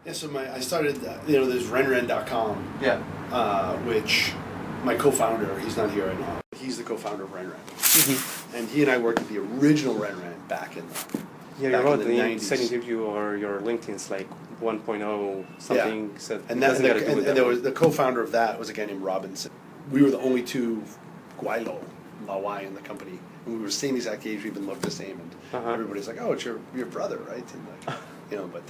Yeah, so I started, there's renren.com, which my co-founder, he's not here right now, he's the co-founder of Renren. Mm-hmm. And he and I worked at the original Renren back in the you wrote the 90s. Setting you or your LinkedIn's like 1.0 something. Yeah. So and there was the co-founder of that was a guy named Robinson. We were the only two Guaylo, Lawai in the company. And we were the same exact age, we even looked the same. And everybody's like, oh, it's your brother, right? And like,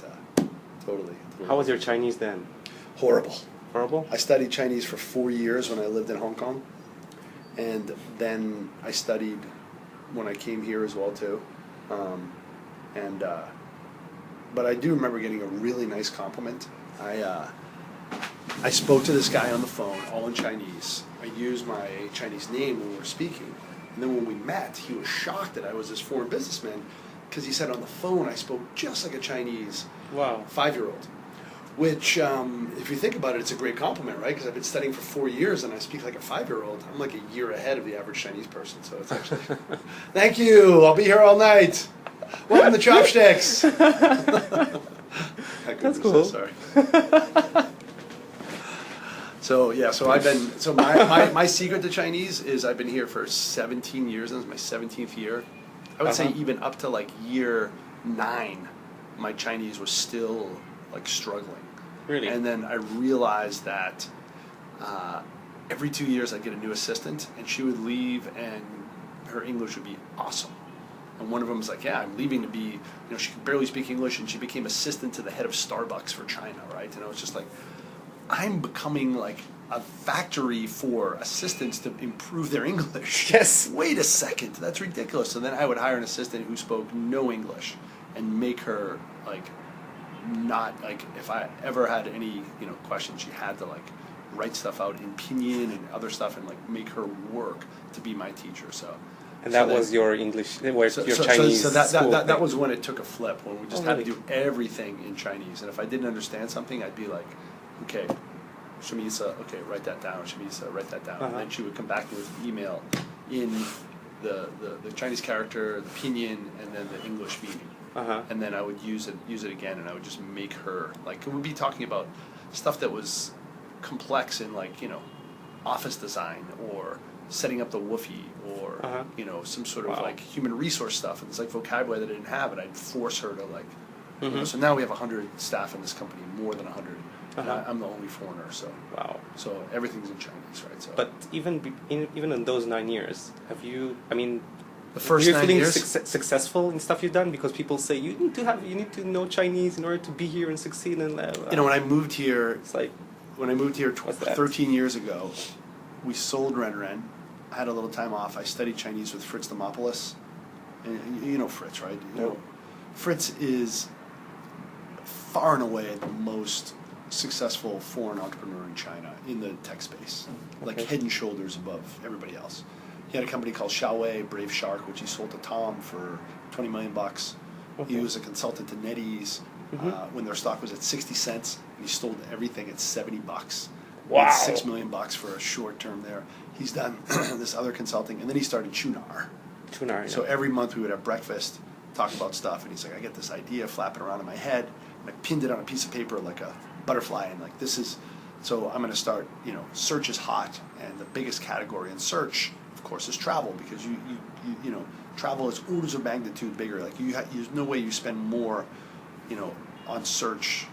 totally. How was your Chinese then? Horrible. Horrible? I studied Chinese for 4 years when I lived in Hong Kong. And then I studied when I came here as well, too. But I do remember getting a really nice compliment. I spoke to this guy on the phone, all in Chinese. I used my Chinese name when we were speaking. And then when we met, he was shocked that I was this foreign businessman because he said on the phone I spoke just like a Chinese 5-year-old. Which, if you think about it, it's a great compliment, right? Because I've been studying for 4 years and I speak like a 5-year-old. I'm like a year ahead of the average Chinese person. So it's actually, thank you, I'll be here all night. Welcome to Chopsticks. That's cool. Sorry. So my secret to Chinese is I've been here for 17 years, and it's my 17th year. I would say even up to like year 9, my Chinese was still like struggling. Really? And then I realized that every 2 years I'd get a new assistant, and she would leave, and her English would be awesome. And one of them was like, yeah, I'm leaving to be, she could barely speak English, and she became assistant to the head of Starbucks for China, right? And I was just like, I'm becoming like a factory for assistants to improve their English. Yes. Wait a second, that's ridiculous. So then I would hire an assistant who spoke no English and make her like not like, if I ever had any questions, she had to like write stuff out in pinyin and other stuff and like make her work to be my teacher. And that was your English, your Chinese. So that was when it took a flip, when we just had to do everything in Chinese. And if I didn't understand something, I'd be like, okay, Shamisa, okay, write that down. Shamisa, write that down. And then she would come back to me with an email in the Chinese character, the pinyin, and then the English meaning. And then I would use it again, and I would just make her, like, we'd be talking about stuff that was complex in, like, office design or setting up the woofie or some sort of like human resource stuff, and it's like vocabulary that I didn't have, and I'd force her to like so now we have 100 staff in this company, more than 100, and I'm the only foreigner, so everything's in Chinese, right? So but even in those 9 years, have you, the first 9 years successful in stuff you've done? Because people say you need to know Chinese in order to be here and succeed, and when I moved here, it's like, when I moved here 13 years ago, we sold Renren. I had a little time off. I studied Chinese with Fritz Demopoulos. And you know Fritz, right? Fritz is far and away the most successful foreign entrepreneur in China in the tech space, like head and shoulders above everybody else. He had a company called Xiaowei, Brave Shark, which he sold to Tom for $20 million. He was a consultant to NetEase when their stock was at 60 cents, and he sold everything at $70. Wow. $6 million for a short term there. He's done this other consulting, and then he started Qunar. So every month we would have breakfast, talk about stuff, and he's like, I get this idea flapping around in my head, and I pinned it on a piece of paper like a butterfly, and like, this is, so I'm going to start, search is hot, and the biggest category in search, of course, is travel, because you travel is orders of magnitude bigger. Like, there's no way you spend more, on search.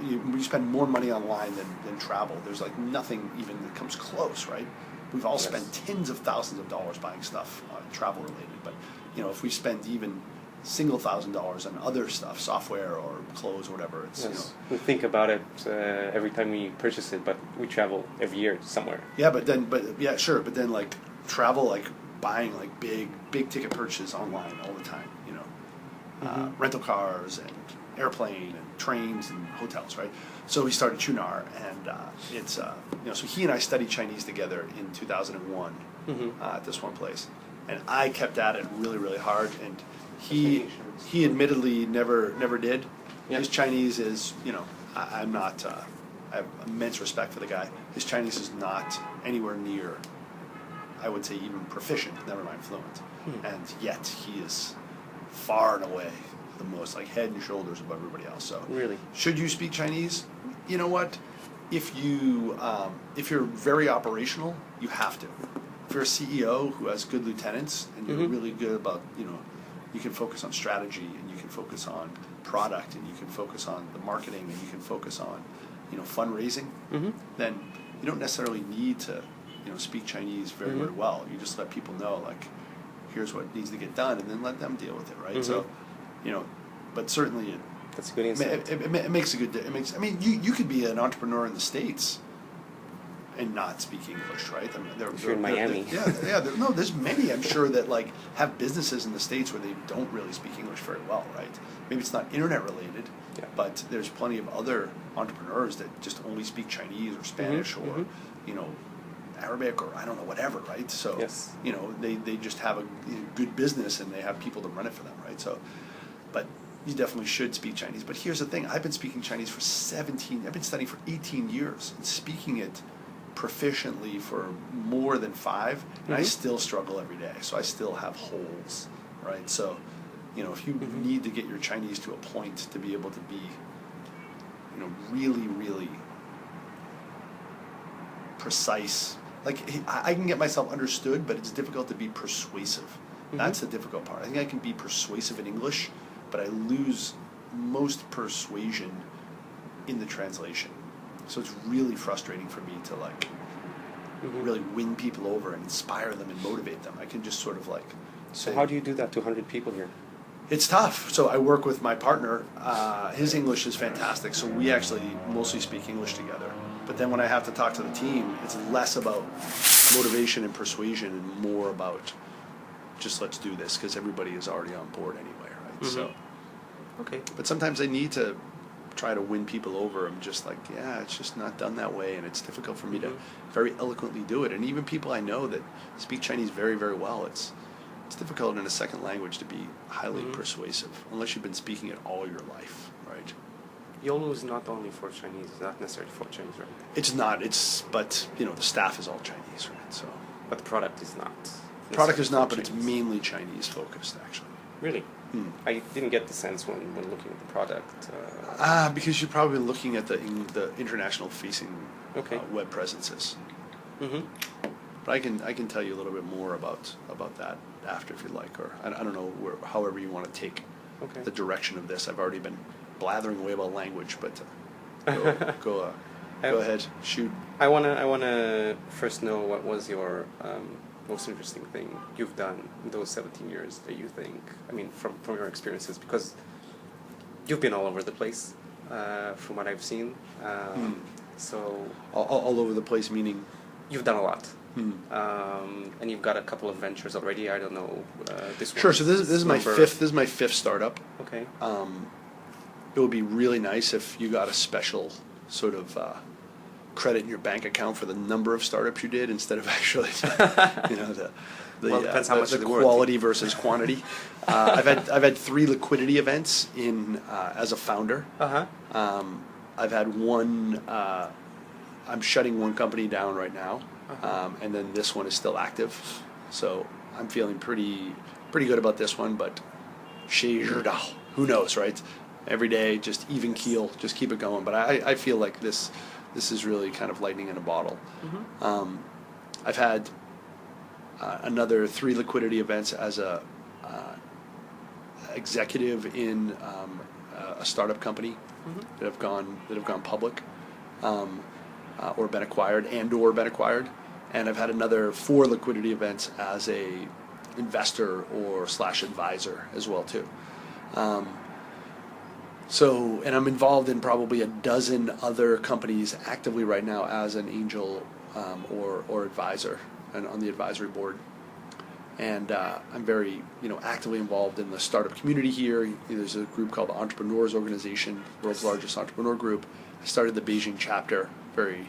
You spend more money online than travel. There's like nothing even that comes close, right? We've all spent tens of thousands of dollars buying stuff travel related, but if we spend even single $1,000 on other stuff, software or clothes or whatever, it's we think about it every time we purchase it, but we travel every year somewhere. But then like travel, like buying like big ticket purchases online all the time, rental cars and airplane and trains and hotels, right? So he started Qunar, and so he and I studied Chinese together in 2001 at this one place, and I kept at it really, really hard, and he admittedly never did. His Chinese is, I'm not, I have immense respect for the guy. His Chinese is not anywhere near, I would say, even proficient, never mind fluent, and yet he is far and away the most, like head and shoulders above everybody else. So really, should you speak Chinese? You know what? If you're very operational, you have to. If you're a CEO who has good lieutenants and you're really good about, you can focus on strategy and you can focus on product and you can focus on the marketing and you can focus on, fundraising, then you don't necessarily need to, speak Chinese very, very well. You just let people know, like, here's what needs to get done, and then let them deal with it, right? So, but certainly that's a good insight. It makes a good. I mean, you could be an entrepreneur in the States and not speak English, right? I mean, if you're in Miami. There's many, I'm sure, that like have businesses in the States where they don't really speak English very well, right? Maybe it's not internet related, but there's plenty of other entrepreneurs that just only speak Chinese or Spanish or, Arabic or I don't know, whatever, right? So, they just have a good business and they have people to run it for them, right? So, but you definitely should speak Chinese. But here's the thing, I've been speaking Chinese for I've been studying for 18 years and speaking it proficiently for more than 5, and I still struggle every day. So I still have holes, right? So, if you need to get your Chinese to a point to be able to be, really, really precise, like I can get myself understood, but it's difficult to be persuasive. That's the difficult part. I think I can be persuasive in English, but I lose most persuasion in the translation. So it's really frustrating for me to like really win people over and inspire them and motivate them. I can just sort of like So how do you do that to 100 people here? It's tough. So I work with my partner. His English is fantastic, so we actually mostly speak English together. But then when I have to talk to the team, it's less about motivation and persuasion and more about just let's do this because everybody is already on board anyway, right? So, okay. But sometimes I need to try to win people over. I'm just like, it's just not done that way, and it's difficult for me to very eloquently do it. And even people I know that speak Chinese very, very well, it's difficult in a second language to be highly persuasive unless you've been speaking it all your life, right? Youlu is not only for Chinese, it's not necessarily for Chinese, right? It's not. But the staff is all Chinese, right? So, but the product is not. The product is not, but it's mainly Chinese focused, actually. Really? I didn't get the sense when looking at the product. Because you're probably looking at the international facing web presences. But I can tell you a little bit more about that after if you'd like, or I don't know however you want to take the direction of this. I've already been blathering away about language, but go ahead, shoot. I wanna first know what was your most interesting thing you've done in those 17 years that you think, I mean, from your experiences, because you've been all over the place, from what I've seen. So all over the place, meaning you've done a lot. And you've got a couple of ventures already. I don't know this one. Sure. So this is my fifth. This is my fifth startup. Okay. It would be really nice if you got a special sort of credit in your bank account for the number of startups you did instead of actually, the quality versus quantity. I've had 3 liquidity events as a founder. I've had one. I'm shutting one company down right now. And then this one is still active, so I'm feeling pretty good about this one. But who knows, right? Every day, just even keel, just keep it going. But I feel like this is really kind of lightning in a bottle. I've had another 3 liquidity events as a executive in a startup company that have gone public. Or been acquired or been acquired, and I've had another 4 liquidity events as a investor or / advisor as well too. And I'm involved in probably a dozen other companies actively right now as an angel or advisor and on the advisory board. And I'm very actively involved in the startup community here. There's a group called the Entrepreneurs Organization, world's largest entrepreneur group. I started the Beijing chapter. Very,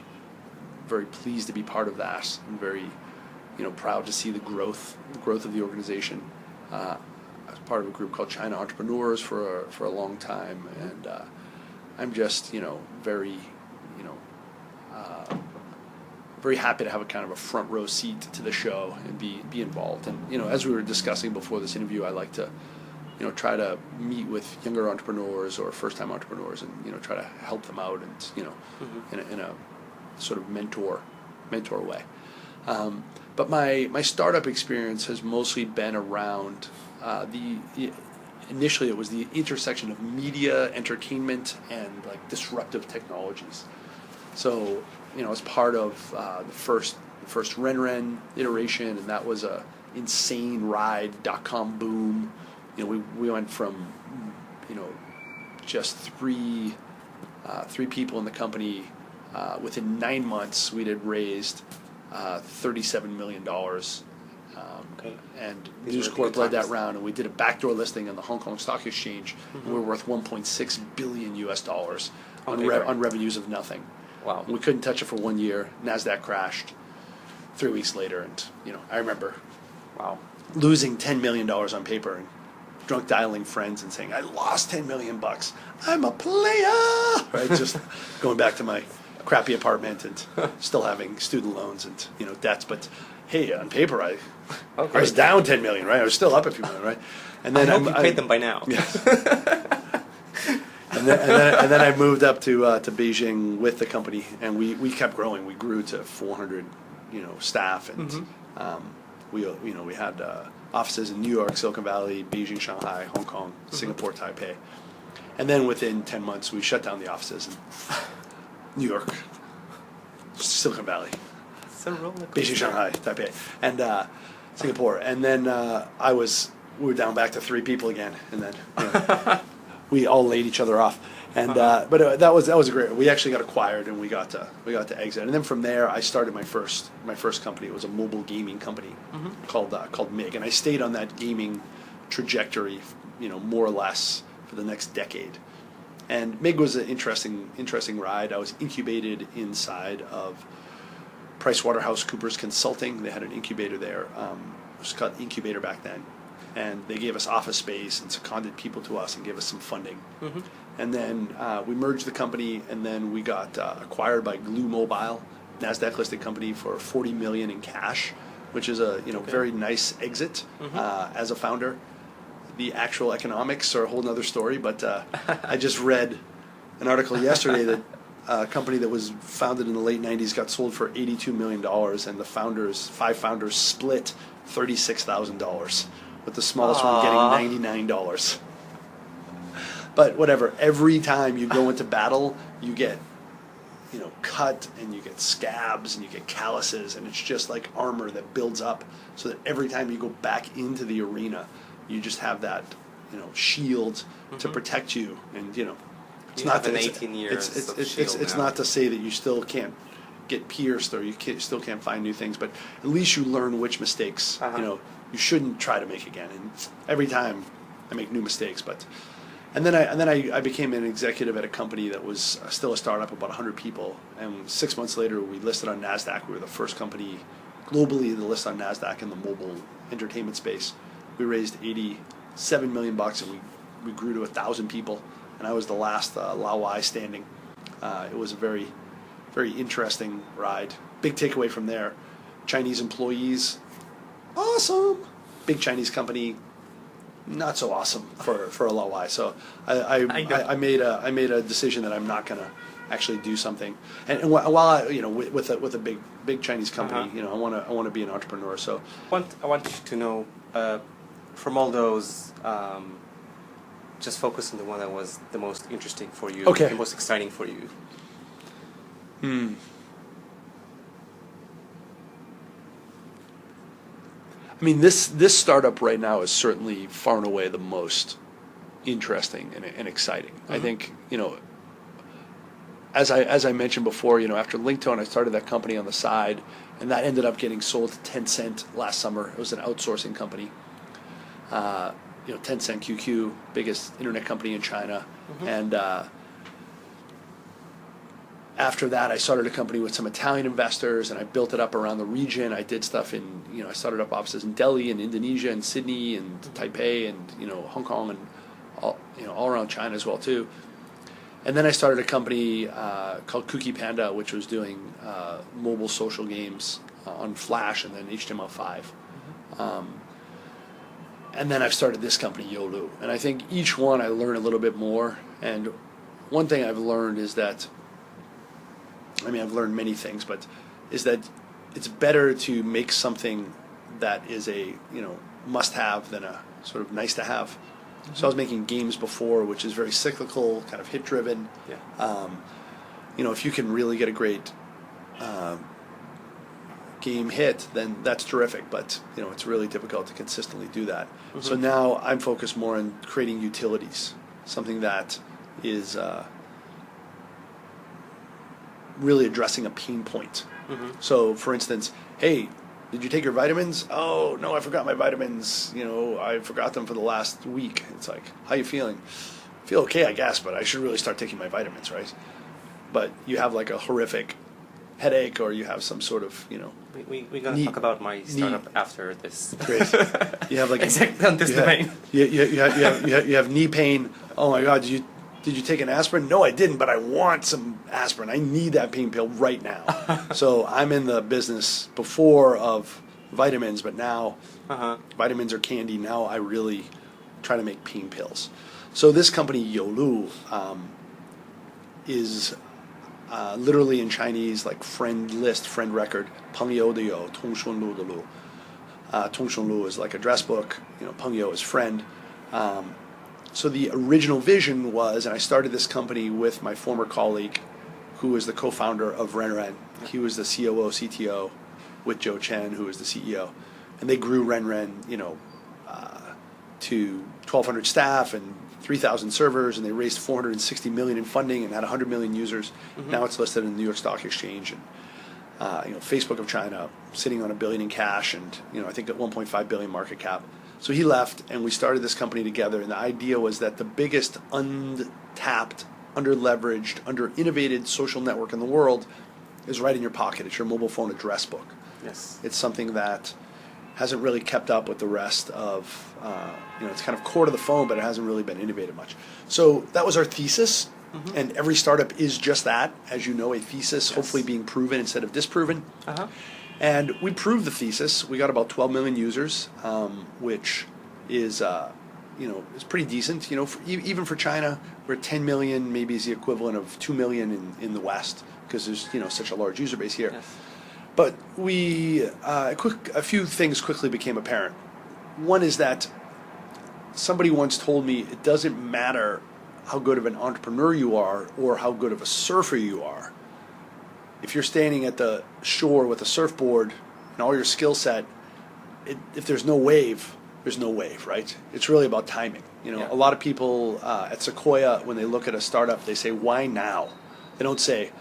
very pleased to be part of that. I'm very, proud to see the growth of the organization. I was part of a group called China Entrepreneurs for a long time, and I'm just, very, very happy to have a kind of a front row seat to the show and be involved. And as we were discussing before this interview, I like to try to meet with younger entrepreneurs or first-time entrepreneurs and try to help them out and in a sort of mentor way. But my startup experience has mostly been around initially it was the intersection of media, entertainment, and like disruptive technologies. So as part of the first Ren iteration, and that was a insane ride, .com boom. We went from just three people in the company. Within 9 months, we had raised $37 million. And News Corp led that round, and we did a backdoor listing on the Hong Kong Stock Exchange. And we were worth $1.6 billion US on revenues of nothing. Wow. We couldn't touch it for 1 year. NASDAQ crashed 3 weeks later, and I remember losing $10 million on paper and drunk dialing friends and saying, I lost $10 million. I'm a player! Right? Just going back to my crappy apartment and still having student loans and debts. But hey, on paper, I was down $10 million, right? I was still up a few million, right? And then I hope you paid them by now. Yes. and then I moved up to Beijing with the company, and we kept growing. We grew to 400 staff, and we had offices in New York, Silicon Valley, Beijing, Shanghai, Hong Kong, Singapore, Taipei. And then within 10 months, we shut down the offices in New York, Silicon Valley, Beijing, Shanghai, Taipei, and Singapore. And then we were down back to 3 people again, and then we all laid each other off. And but that was a great. We actually got acquired, and we got to exit. And then from there, I started my first company. It was a mobile gaming company called MIG, and I stayed on that gaming trajectory, more or less for the next decade. And MIG was an interesting ride. I was incubated inside of PricewaterhouseCoopers Consulting. They had an incubator there. It was called Incubator back then. And they gave us office space and seconded people to us and gave us some funding. And then we merged the company, and then we got acquired by Glue Mobile, NASDAQ listed company, for $40 million in cash, which is a very nice exit as a founder. The actual economics are a whole other story, but I just read an article yesterday that a company that was founded in the late 90s got sold for $82 million, and the 5 founders split $36,000. With the smallest one getting $99. But whatever, every time you go into battle, you get, cut, and you get scabs, and you get calluses, and it's just like armor that builds up, so that every time you go back into the arena, you just have that, shield to protect you. And it's not that 18 years. It's not to say that you still can't get pierced or still can't find new things, but at least you learn which mistakes you shouldn't try to make again. And every time I make new mistakes, and then I became an executive at a company that was still a startup, about 100 people. And 6 months later, we listed on NASDAQ. We were the first company globally to list on NASDAQ in the mobile entertainment space. We raised $87 million, and we grew to 1,000 people. And I was the last Lao Wai standing. It was a very, very interesting ride. Big takeaway from there: Chinese employees, awesome. Big Chinese company, not so awesome for a Lao Wai. So I made a decision that I'm not going to actually do something. And while I, with a big Chinese company, I want to be an entrepreneur. So I want you to know, from all those, just focus on the one that was the most interesting for you, the most exciting for you. I mean, this startup right now is certainly far and away the most interesting and exciting. I think, as I mentioned before, after Linktone, I started that company on the side, and that ended up getting sold to Tencent last summer. It was an outsourcing company. Tencent QQ, biggest internet company in China, and after that, I started a company with some Italian investors, and I built it up around the region. I did stuff in, I started up offices in Delhi and Indonesia and Sydney and Taipei and, Hong Kong and all around China as well too. And then I started a company called Cookie Panda, which was doing mobile social games on Flash and then HTML5. And then I've started this company, Youlu. And I think each one I learn a little bit more. And one thing I've learned is that, I mean, I've learned many things, but is that it's better to make something that is a, must-have than a sort of nice-to-have. Mm-hmm. So I was making games before, which is very cyclical, kind of hit-driven. Yeah. If you can really get a great game hit, then that's terrific. But it's really difficult to consistently do that. Mm-hmm. So now I'm focused more on creating utilities, something that is really addressing a pain point. Mm-hmm. So, for instance, hey, did you take your vitamins? Oh, no, I forgot my vitamins. I forgot them for the last week. It's like, how you feeling? I feel okay, I guess, but I should really start taking my vitamins, right? But you have like a horrific headache, or you have some sort of, We're going to talk about my startup after this. Great. You have like exactly on this domain. You have knee pain. Oh my God, did you take an aspirin? No, I didn't, but I want some aspirin. I need that pain pill right now. So I'm in the business before of vitamins, but now vitamins are candy. Now I really try to make pain pills. So this company, Youlu, is literally in Chinese, like friend list, friend record, 朋友的友，通讯录的录。通讯录 is like address book, 朋友 is friend. So the original vision was, and I started this company with my former colleague, who was the co-founder of RenRen. He was the COO, CTO, with Joe Chen, who was the CEO. And they grew RenRen, to 1,200 staff and 3,000 servers, and they raised $460 million in funding and had 100 million users. Mm-hmm. Now it's listed in the New York Stock Exchange. And Facebook of China, sitting on $1 billion in cash, and I think at 1.5 billion market cap. So he left, and we started this company together, and the idea was that the biggest untapped, under-leveraged, under-innovated social network in the world is right in your pocket. It's your mobile phone address book. Yes. It's something that hasn't really kept up with the rest of, it's kind of core to the phone, but it hasn't really been innovated much. So that was our thesis, and every startup is just that, as you know, a thesis, hopefully being proven instead of disproven. Uh-huh. And we proved the thesis. We got about 12 million users, which is, is pretty decent. Even for China, we're at 10 million, maybe is the equivalent of 2 million in the West, because there's such a large user base here. Yes. But a few things quickly became apparent. One is that somebody once told me it doesn't matter how good of an entrepreneur you are or how good of a surfer you are. If you're standing at the shore with a surfboard and all your skill set, if there's no wave, there's no wave, right? It's really about timing. A lot of people at Sequoia, when they look at a startup, they say, why now? They don't say,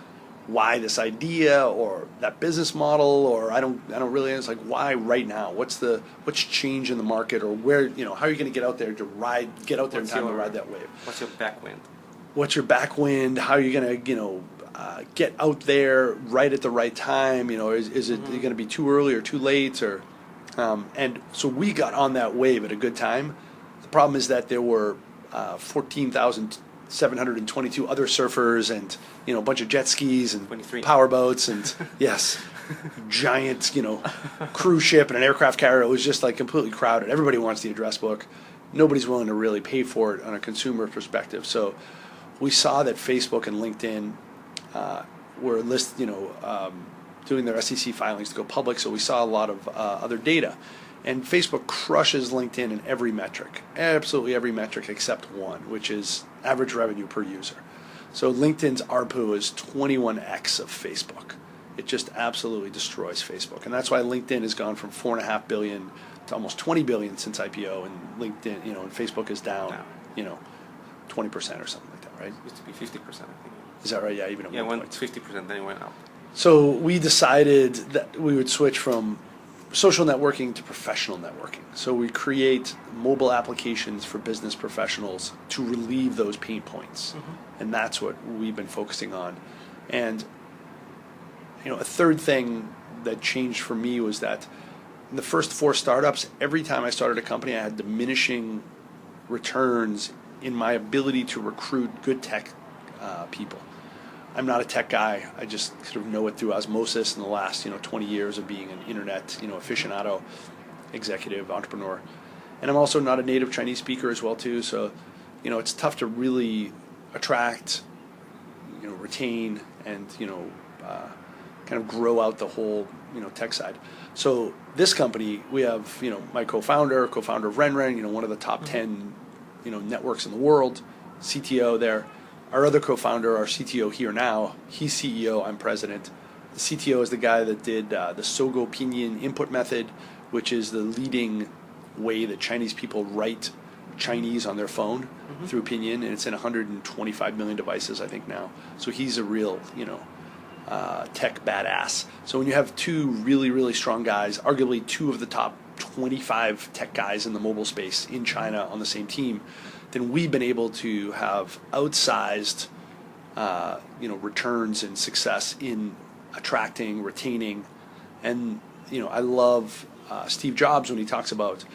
why this idea or that business model, or I don't really. It's like, why right now? What's change in the market, or where, how are you going to get out there in time to ride that wave? What's your backwind? What's your backwind? How are you going to, get out there right at the right time? Is it going to be too early or too late? Or and so we got on that wave at a good time. The problem is that there were 14,722 other surfers and a bunch of jet skis and 23 powerboats and yes, giant cruise ship and an aircraft carrier. It was just like completely crowded. Everybody wants the address book. Nobody's willing to really pay for it on a consumer perspective. So we saw that Facebook and LinkedIn were doing their SEC filings to go public. So we saw a lot of other data. And Facebook crushes LinkedIn in every metric, absolutely every metric except one, which is average revenue per user. So LinkedIn's ARPU is 21x of Facebook. It just absolutely destroys Facebook. And that's why LinkedIn has gone from $4.5 billion to almost $20 billion since IPO, and LinkedIn, and Facebook is down, 20% or something like that, right? It used to be 50%, I think. Is that right? Yeah, even at it went 50%, then it went up. So we decided that we would switch from social networking to professional networking. So we create mobile applications for business professionals to relieve those pain points. And that's what we've been focusing on. And a third thing that changed for me was that in the first 4 startups, every time I started a company, I had diminishing returns in my ability to recruit good tech people. I'm not a tech guy. I just sort of know it through osmosis in the last 20 years of being an internet aficionado, executive, entrepreneur. And I'm also not a native Chinese speaker as well too, so it's tough to really attract, retain, and kind of grow out the whole tech side. So this company, we have my co-founder of Renren, one of the top 10 networks in the world, CTO there. Our other co-founder, our CTO here now, he's CEO, I'm president. The CTO is the guy that did the Sogo Pinyin input method, which is the leading way that Chinese people write Chinese on their phone through Pinyin, and it's in 125 million devices, I think, now. So he's a real, tech badass. So when you have two really, really strong guys, arguably two of the top 25 tech guys in the mobile space in China on the same team, then we've been able to have outsized, returns and success in attracting, retaining, and I love Steve Jobs when he talks about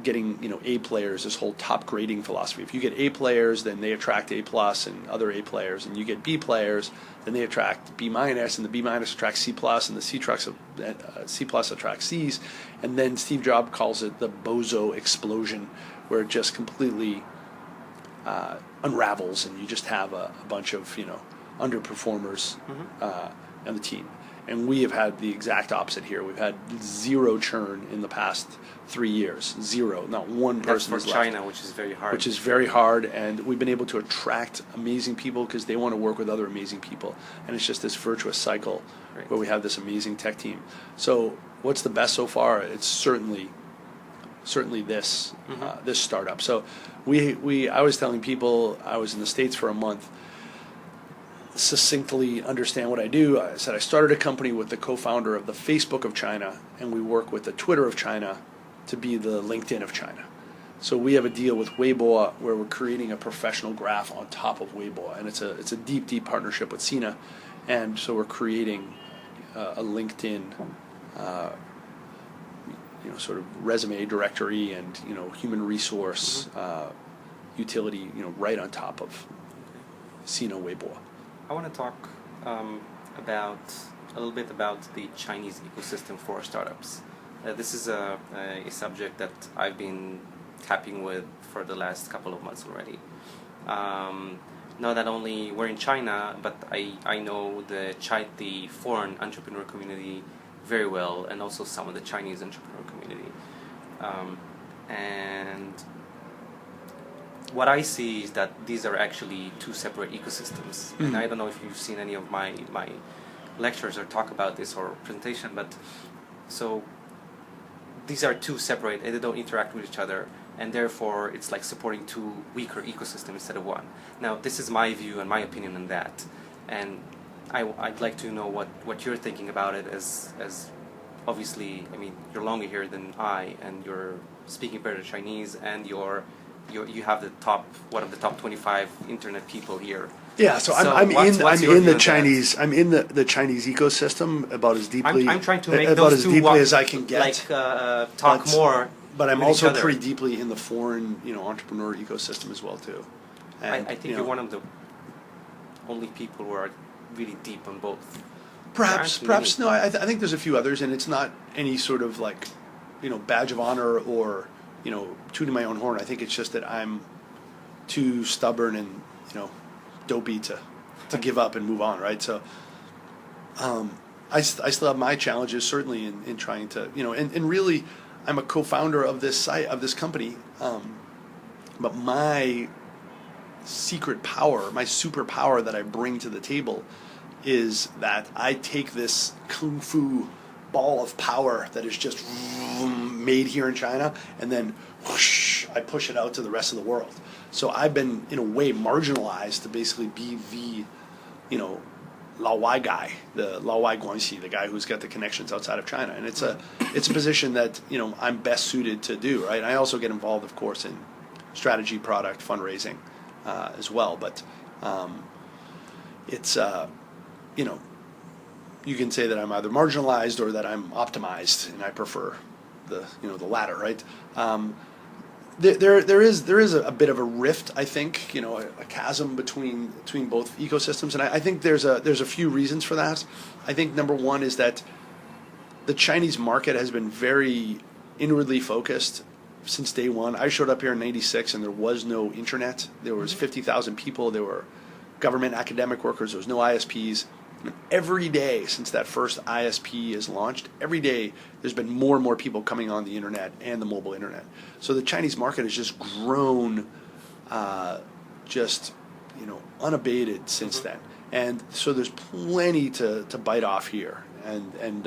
getting A players, this whole top grading philosophy. If you get A players, then they attract A plus and other A players, and you get B players, then they attract B minus, and the B minus attracts C plus, and the C plus attracts C's, and then Steve Jobs calls it the bozo explosion, where it just completely unravels, and you just have a bunch of underperformers on the team. And we have had the exact opposite here. We've had zero churn in the past 3 years. Zero. Not one person is left. That's for China, which is very hard. Which is very hard, and we've been able to attract amazing people because they want to work with other amazing people. And it's just this virtuous cycle where we have this amazing tech team. So what's the best so far? It's certainly this this startup. So I was telling people, I was in the States for a month, succinctly understand what I do. I said I started a company with the co-founder of the Facebook of China, and we work with the Twitter of China to be the LinkedIn of China. So we have a deal with Weibo where we're creating a professional graph on top of Weibo, and it's a deep partnership with Sina, and so we're creating a LinkedIn sort of resume directory and human resource utility right on top of Sina Weibo. I want to talk a little bit about the Chinese ecosystem for startups. This is a subject that I've been tapping with for the last couple of months already. Not that only we're in China, but I know the foreign entrepreneur community very well, and also some of the Chinese entrepreneur community. And what I see is that these are actually two separate ecosystems. And I don't know if you've seen any of my lectures or talk about this or presentation, but so these are two separate, and they don't interact with each other, and therefore it's like supporting two weaker ecosystems instead of one. Now, this is my view and my opinion on that, and I'd like to know what you're thinking about it, as obviously, I mean, you're longer here than I, and you're speaking better Chinese, and you have one of the top 25 internet people here. Yeah, so I'm in the Chinese ecosystem about as deeply I'm trying to make those two as I can get. Talk more. But I'm also pretty deeply in the foreign entrepreneur ecosystem as well too. And, I think you're one of the only people who are really deep on both. Perhaps no. I think there's a few others, and it's not any sort of badge of honor or tooting my own horn. I think it's just that I'm too stubborn and dopey to give up and move on, right? So I still have my challenges certainly in trying to and really I'm a co-founder of this company, but my secret power, my superpower that I bring to the table is that I take this kung fu ball of power that is just made here in China, and then whoosh, I push it out to the rest of the world. So I've been, in a way, marginalized to basically be the, Lao Wai guy, the Lao Wai Guanxi, the guy who's got the connections outside of China. And it's a position that, I'm best suited to do, right? I also get involved, of course, in strategy, product, fundraising as well. But it's, you can say that I'm either marginalized or that I'm optimized, and I prefer the latter, right? There is a bit of a rift, I think, a chasm between both ecosystems, and I think there's a few reasons for that. I think number one is that the Chinese market has been very inwardly focused since day one. I showed up here in '96, and there was no internet. There was 50,000 people. There were government academic workers. There was no ISPs. And every day since that first ISP is launched, every day there's been more and more people coming on the internet and the mobile internet. So the Chinese market has just grown, unabated since then. And so there's plenty to bite off here. And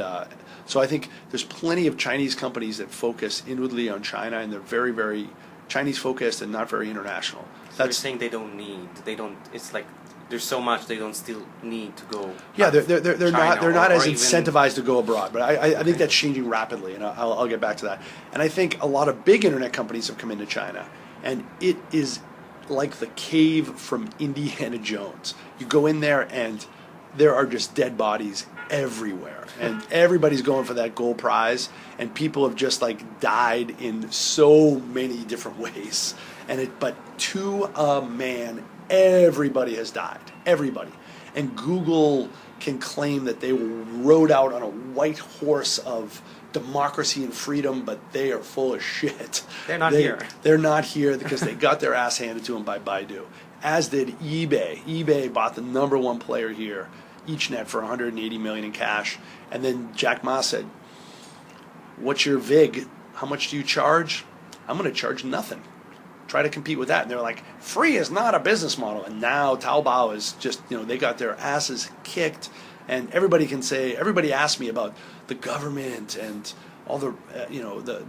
so I think there's plenty of Chinese companies that focus inwardly on China, and they're very, very Chinese focused and not very international. So you're saying it's like there's so much they don't still need to go. Yeah, they're not as incentivized to go abroad, but I think that's changing rapidly, and I'll get back to that. And I think a lot of big internet companies have come into China, and it is like the cave from Indiana Jones. You go in there and there are just dead bodies everywhere, and everybody's going for that gold prize, and people have just like died in so many different ways. But to a man, everybody has died. Everybody. And Google can claim that they rode out on a white horse of democracy and freedom, but they are full of shit. They're not here. They're not here because they got their ass handed to them by Baidu. As did eBay. eBay bought the number one player here, EachNet, for $180 million in cash. And then Jack Ma said, "What's your VIG? How much do you charge?" "I'm going to charge nothing. Try to compete with that." And they're like, free is not a business model. And now Taobao is just, they got their asses kicked. And everybody asked me about the government and all the,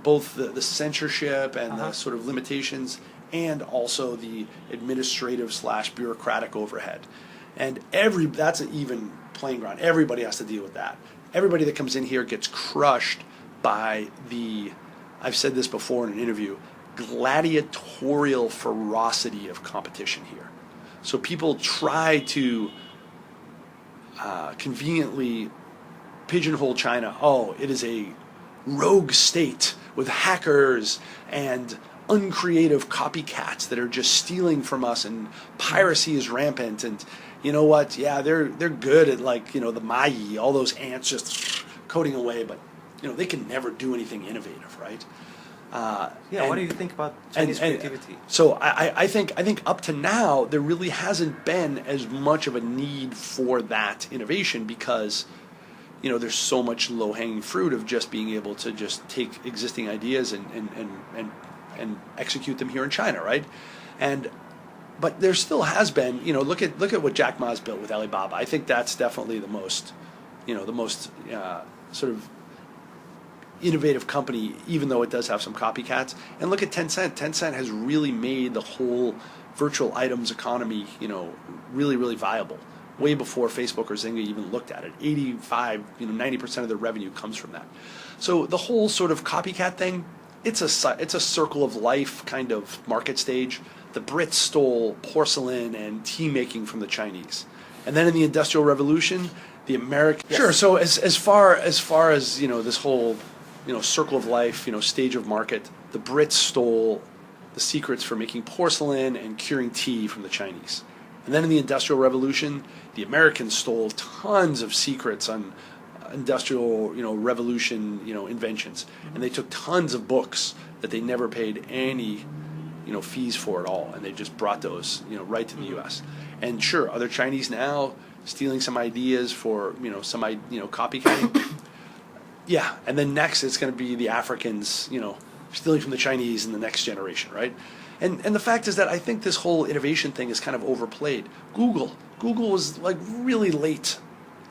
both the censorship and the sort of limitations, and also the administrative / bureaucratic overhead. And that's an even playing ground. Everybody has to deal with that. Everybody that comes in here gets crushed by I've said this before in an interview, gladiatorial ferocity of competition here. So people try to conveniently pigeonhole China. Oh, it is a rogue state with hackers and uncreative copycats that are just stealing from us, and piracy is rampant. And you know what? Yeah, they're good at the Mai, all those ants just coding away, but they can never do anything innovative, right? What do you think about Chinese creativity? So I think up to now there really hasn't been as much of a need for that innovation, because there's so much low-hanging fruit of just being able to just take existing ideas and execute them here in China, right? But there still has been, look at what Jack Ma's built with Alibaba. I think that's definitely the most sort of innovative company, even though it does have some copycats. And look at Tencent. Tencent has really made the whole virtual items economy, really, really viable. Way before Facebook or Zynga even looked at it. 90% of their revenue comes from that. So the whole sort of copycat thing, it's a circle of life kind of market stage. The Brits stole porcelain and tea making from the Chinese. And then in the Industrial Revolution, the American... Yes. Sure, so as far as this whole circle of life, stage of market, the Brits stole the secrets for making porcelain and curing tea from the Chinese. And then in the Industrial Revolution, the Americans stole tons of secrets on industrial, revolution, inventions. And they took tons of books that they never paid any, fees for at all. And they just brought those, right to the U.S. And sure, are there Chinese now stealing some ideas for, copycatting? Yeah, and then next it's going to be the Africans, stealing from the Chinese in the next generation, right? And the fact is that I think this whole innovation thing is kind of overplayed. Google was really late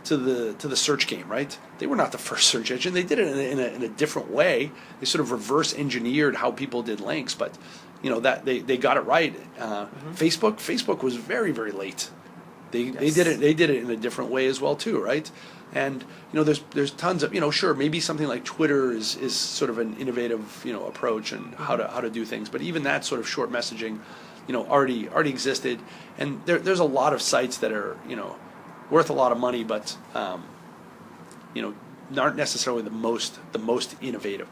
to the search game, right? They were not the first search engine. They did it in a different way. They sort of reverse engineered how people did links, but that they got it right. Facebook was very, very late. They did it in a different way as well too, right? And there's tons of sure, maybe something like Twitter is sort of an innovative approach and how to do things, but even that sort of short messaging already existed, and there's a lot of sites that are worth a lot of money, but aren't necessarily the most innovative.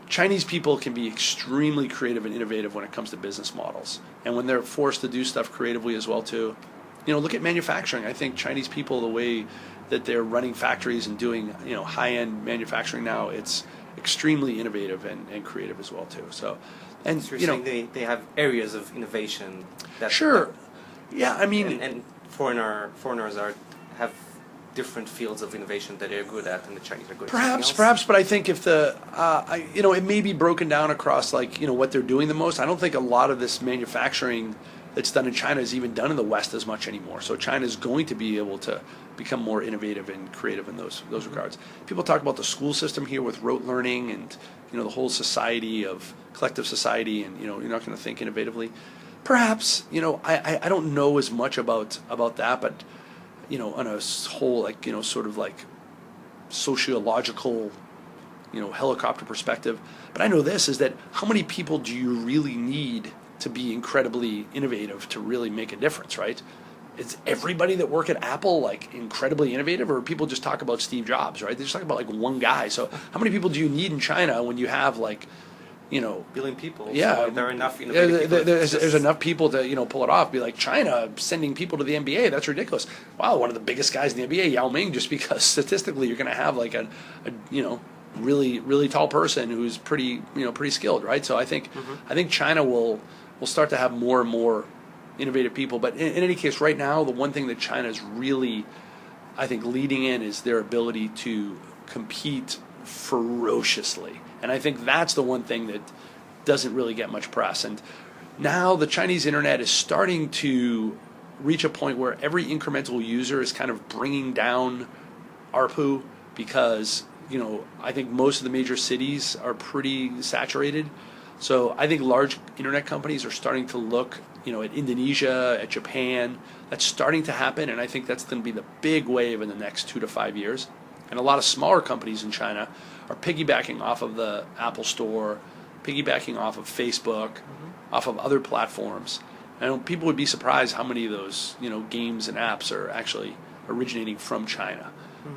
Chinese people can be extremely creative and innovative when it comes to business models, and when they're forced to do stuff creatively as well too. Look at manufacturing. I think Chinese people, the way that they're running factories and doing high-end manufacturing now, it's extremely innovative and creative as well too. So, And so you're saying they have areas of innovation that sure, yeah. I mean, and foreigners have different fields of innovation that they're good at, and the Chinese are good at perhaps. But I think if it may be broken down across what they're doing the most. I don't think a lot of this manufacturing that's done in China is even done in the West as much anymore. So China is going to be able to become more innovative and creative in those regards. People talk about the school system here with rote learning and the whole society of collective society, and you're not going to think innovatively. Perhaps I don't know as much about that, but on a whole sort of sociological helicopter perspective. But I know this is that how many people do you really need to be incredibly innovative to really make a difference, right? Is everybody that work at Apple incredibly innovative, or people just talk about Steve Jobs, right? They just talk about one guy. So how many people do you need in China when you have billion people? Yeah, so there are enough innovative people. There's enough people to pull it off. Be like China sending people to the NBA. That's ridiculous. Wow, one of the biggest guys in the NBA, Yao Ming, just because statistically you're going to have a really really tall person who's pretty skilled, right? So I think China will start to have more and more innovative people. But in any case, right now, the one thing that China is really, I think, leading in is their ability to compete ferociously. And I think that's the one thing that doesn't really get much press. And now the Chinese internet is starting to reach a point where every incremental user is kind of bringing down ARPU because, I think most of the major cities are pretty saturated. So I think large internet companies are starting to look, at Indonesia, at Japan. That's starting to happen, and I think that's going to be the big wave in the next 2 to 5 years. And a lot of smaller companies in China are piggybacking off of the Apple Store, piggybacking off of Facebook, off of other platforms. And people would be surprised how many of those, games and apps are actually originating from China.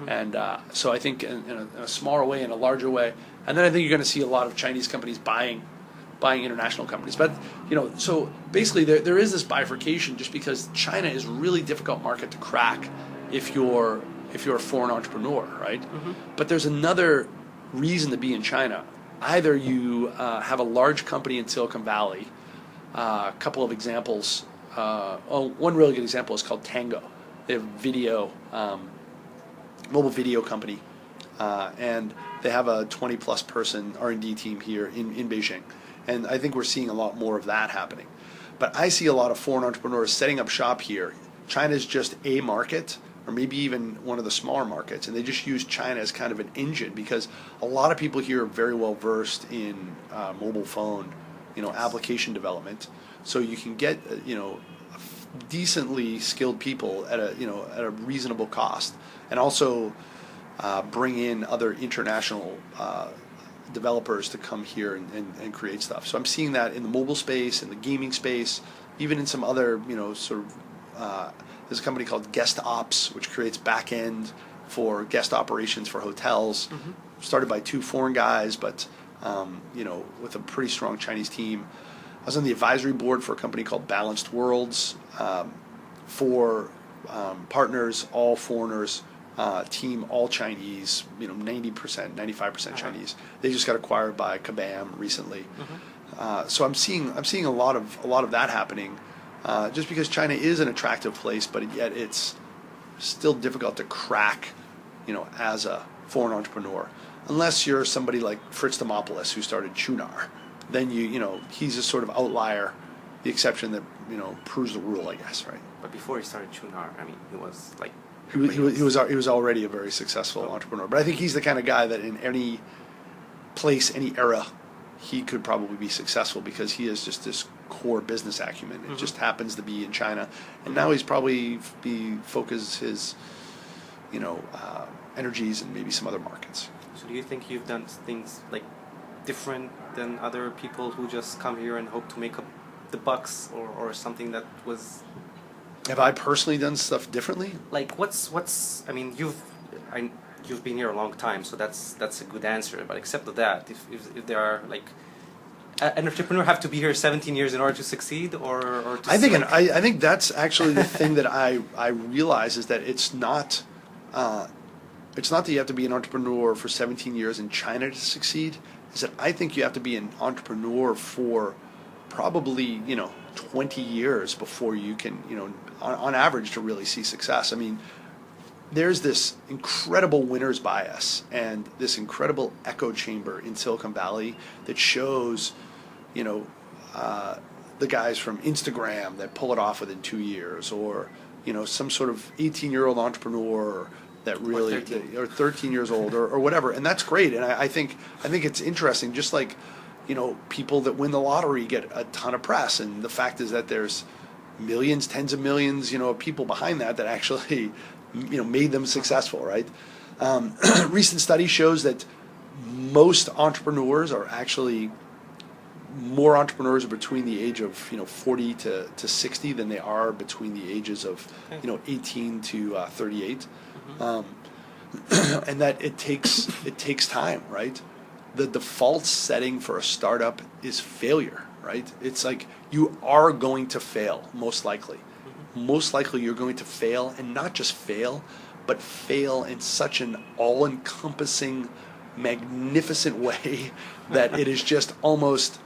And so I think in a smaller way, in a larger way, and then I think you're going to see a lot of Chinese companies buying international companies. But so basically there is this bifurcation just because China is a really difficult market to crack if you're a foreign entrepreneur, right? But there's another reason to be in China. Either you have a large company in Silicon Valley. A couple of examples. One really good example is called Tango. They have mobile video company, and they have a 20-plus person R&D team here in Beijing. And I think we're seeing a lot more of that happening. But I see a lot of foreign entrepreneurs setting up shop here. China's just a market, or maybe even one of the smaller markets, and they just use China as kind of an engine because a lot of people here are very well versed in mobile phone, application development. So you can get, decently skilled people at a reasonable cost, and also bring in other international developers to come here and create stuff. So I'm seeing that in the mobile space, in the gaming space, even in some other, there's a company called Guest Ops, which creates back end for guest operations for hotels. Started by 2 foreign guys, but with a pretty strong Chinese team. I was on the advisory board for a company called Balanced Worlds, for partners, all foreigners. Team all Chinese, 90%, 95% Chinese. They just got acquired by Kabam recently. So I'm seeing a lot of that happening, just because China is an attractive place, but yet it's still difficult to crack, as a foreign entrepreneur, unless you're somebody like Fritz Demopoulos who started Qunar. Then he's a sort of outlier, the exception that proves the rule, I guess, right? But before he started Qunar, he was like. He was already a very successful entrepreneur. But I think he's the kind of guy that in any place, any era, he could probably be successful because he has just this core business acumen. It just happens to be in China. And now he's probably focused his, energies in maybe some other markets. So do you think you've done things different than other people who just come here and hope to make up the bucks or something that was... Have I personally done stuff differently? You've been here a long time, so that's a good answer. But except of that, if there are an entrepreneur have to be here 17 years in order to succeed, or to I think that's actually the thing that I realize is that it's not that you have to be an entrepreneur for 17 years in China to succeed. Is that I think you have to be an entrepreneur for probably 20 years before you can on average to really see success. I mean, there's this incredible winner's bias and this incredible echo chamber in Silicon Valley that shows, the guys from Instagram that pull it off within 2 years, or some sort of 18-year-old entrepreneur that really, or 13 years old, or whatever, and that's great. And I think it's interesting. Just like people that win the lottery get a ton of press, and the fact is that there's millions, tens of millions, of people behind that actually made them successful, right? Recent study shows that most entrepreneurs are actually more entrepreneurs are between the age of 40 to 60 than they are between the ages of 18 to 38, and that it takes time, right? The default setting for a startup is failure, right? It's like you are going to fail, most likely. Most likely you're going to fail, and not just fail, but fail in such an all-encompassing, magnificent way that it is just almost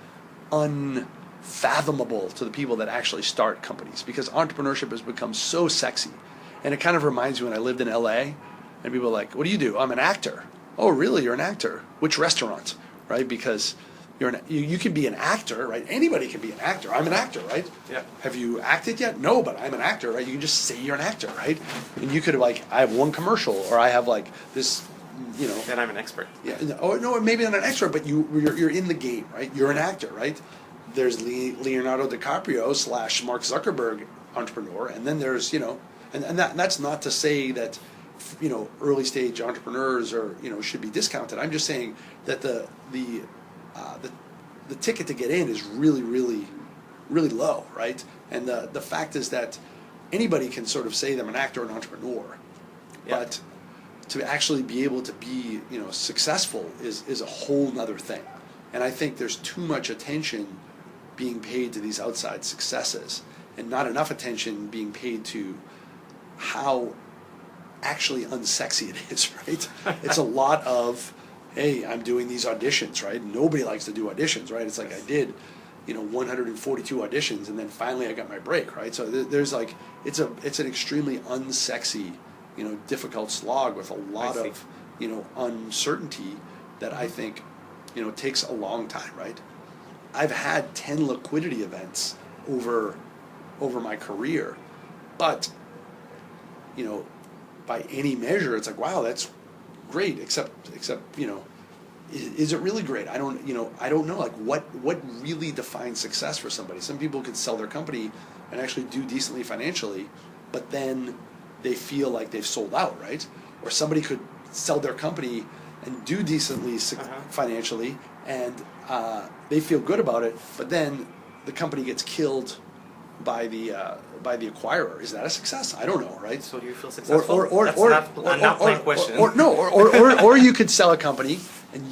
unfathomable to the people that actually start companies, because entrepreneurship has become so sexy. And it kind of reminds me when I lived in LA, and people are like, what do you do? I'm an actor. Oh, really? You're an actor? Which restaurant? Right? Because you can be an actor, right? Anybody can be an actor. I'm an actor, right? Yeah. Have you acted yet? No, but I'm an actor, right? You can just say you're an actor, right? And you could have I have one commercial, or I have this, Then I'm an expert. Yeah. Or no, maybe not an expert, but you're in the game, right? You're an actor, right? There's Leonardo DiCaprio / Mark Zuckerberg entrepreneur, and then there's and that's not to say that early stage entrepreneurs are should be discounted. I'm just saying that the ticket to get in is really, really, really low, right? And the fact is that anybody can sort of say they're an actor or an entrepreneur, but to actually be able to be successful is a whole nother thing. And I think there's too much attention being paid to these outside successes, and not enough attention being paid to how actually unsexy it is, right? It's a lot of, hey, I'm doing these auditions, right? Nobody likes to do auditions, right? It's like I did, 142 auditions, and then finally I got my break, right? So there's it's an extremely unsexy, difficult slog with a lot of, uncertainty that I think, takes a long time, right? I've had 10 liquidity events over my career, but, by any measure, it's like, wow, that's great, except is it really great? I don't know. Like, what really defines success for somebody? Some people could sell their company and actually do decently financially, but then they feel like they've sold out, right? Or somebody could sell their company and do decently financially, and they feel good about it, but then the company gets killed by the acquirer. Is that a success? I don't know, right? So do you feel successful? That's not my question. Or you could sell a company and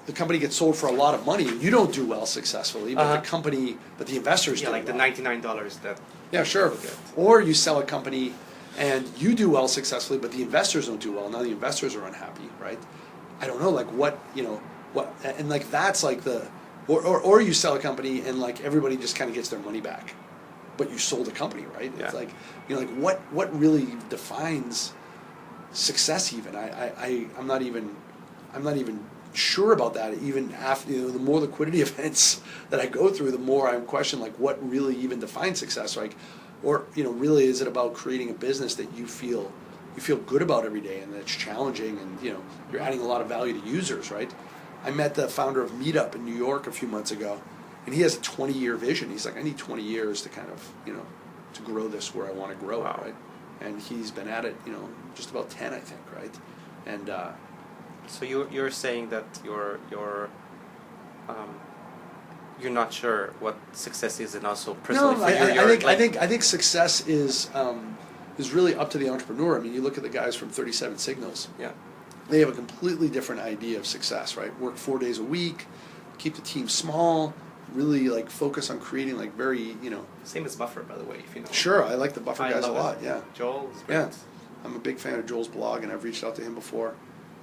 the company gets sold for a lot of money and you don't do well successfully, but the investors do. Like well. The $99 that. Yeah, sure. Or you sell a company and you do well successfully, but the investors don't do well. Now the investors are unhappy, right? I don't know, that's like the. Or you sell a company and everybody just kind of gets their money back, but you sold a company, right? Yeah. It's what really defines success? Even I'm not even sure about that. Even after the more liquidity events that I go through, the more I'm questioning what really even defines success, or really is it about creating a business that you feel good about every day and that's challenging and you're adding a lot of value to users, right? I met the founder of Meetup in New York a few months ago, and he has a 20-year vision. He's like, I need 20 years to kind of, to grow this where I want to grow it, right? And he's been at it, just about 10, I think, right? And so you're saying that you're not sure what success is, and also personally no, I think success is really up to the entrepreneur. I mean, you look at the guys from 37 Signals. Yeah. They have a completely different idea of success, right? Work 4 days a week, keep the team small, really focus on creating very, Same as Buffer, by the way, if you know. Sure, I like the Buffer guys a lot, it. yeah. Joel is great. Yeah, I'm a big fan of Joel's blog, and I've reached out to him before.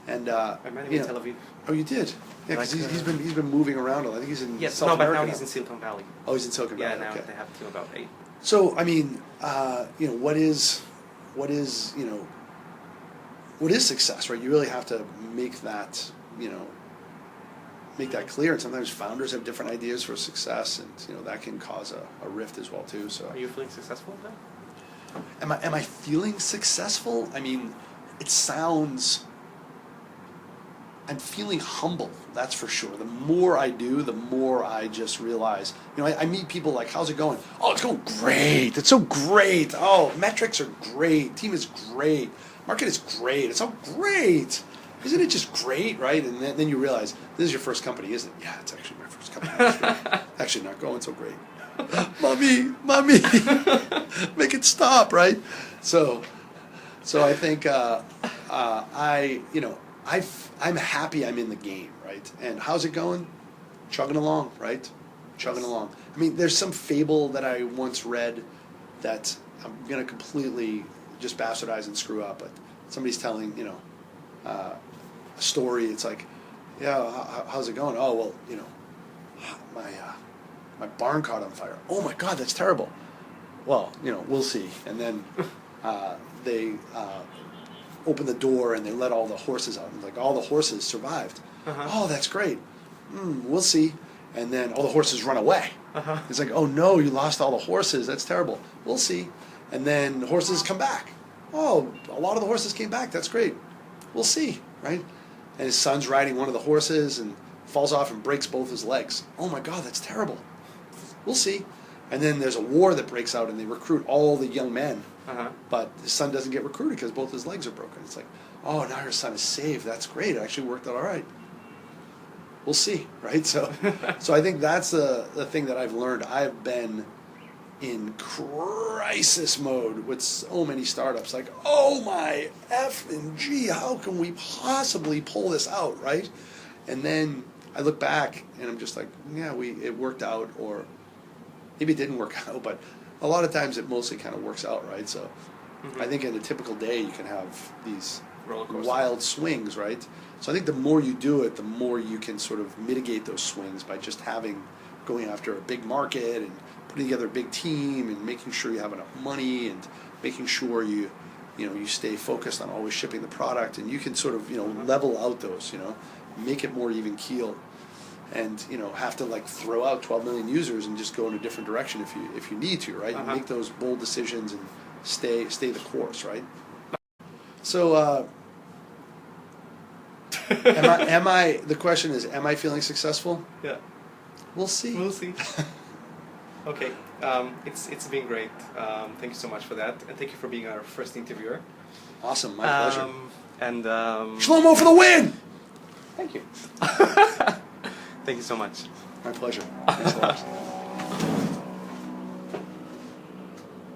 And I met him in Tel Aviv. Oh, you did? Yeah, because he's been moving around a lot. I think he's in South but America now he's in Silicon Valley. Oh, he's in Silicon Valley. Yeah, now okay. they have a team about 8. So I mean, what is success, right? You really have to make that clear. And sometimes founders have different ideas for success, and that can cause a rift as well too. So are you feeling successful then? Am I feeling successful? I mean, it sounds. I'm feeling humble, that's for sure. The more I do, the more I just realize, I meet people like, how's it going? Oh, it's going great. It's so great. Oh, metrics are great. Team is great. Market is great. It's all great. Isn't it just great, right? And then you realize, this is your first company, isn't it? Yeah, it's actually my first company. Actually not going so great. Mommy, make it stop, right? So I think I'm happy I'm in the game, right? And how's it going? Chugging along, right? Chugging along. I mean, there's some fable that I once read that I'm going to completely just bastardize and screw up, but somebody's telling, a story. It's like, yeah, how's it going? Oh, well, my barn caught on fire. Oh my God, that's terrible. Well, we'll see. And then they open the door and they let all the horses out. And all the horses survived. Uh-huh. Oh, that's great. We'll see. And then all the horses run away. Uh-huh. It's like, oh no, you lost all the horses. That's terrible. We'll see. And then the horses come back. Oh, a lot of the horses came back. That's great. We'll see, right? And his son's riding one of the horses and falls off and breaks both his legs. Oh my God, that's terrible. We'll see. And then there's a war that breaks out and they recruit all the young men. Uh-huh. But his son doesn't get recruited because both his legs are broken. It's like, oh, now your son is saved. That's great. It actually worked out all right. We'll see, right? So I think that's the thing that I've learned. I've been in crisis mode with so many startups. Like, oh my F and G, how can we possibly pull this out, right? And then I look back and I'm just like, yeah, it worked out, or maybe it didn't work out, but a lot of times it mostly kind of works out, right? So I think in a typical day you can have these wild swings, right? So I think the more you do it, the more you can sort of mitigate those swings by just going after a big market and putting together a big team and making sure you have enough money and making sure you stay focused on always shipping the product, and you can sort of level out those, make it more even keel, and have to throw out 12 million users and just go in a different direction if you need to, right? Uh-huh. Make those bold decisions and stay the course, right? So the question is, am I feeling successful? Yeah. We'll see. We'll see. Okay. It's been great. Thank you so much for that, and thank you for being our first interviewer. Awesome, my pleasure. And Shlomo for the win! Thank you. Thank you so much. My pleasure. Thanks a lot.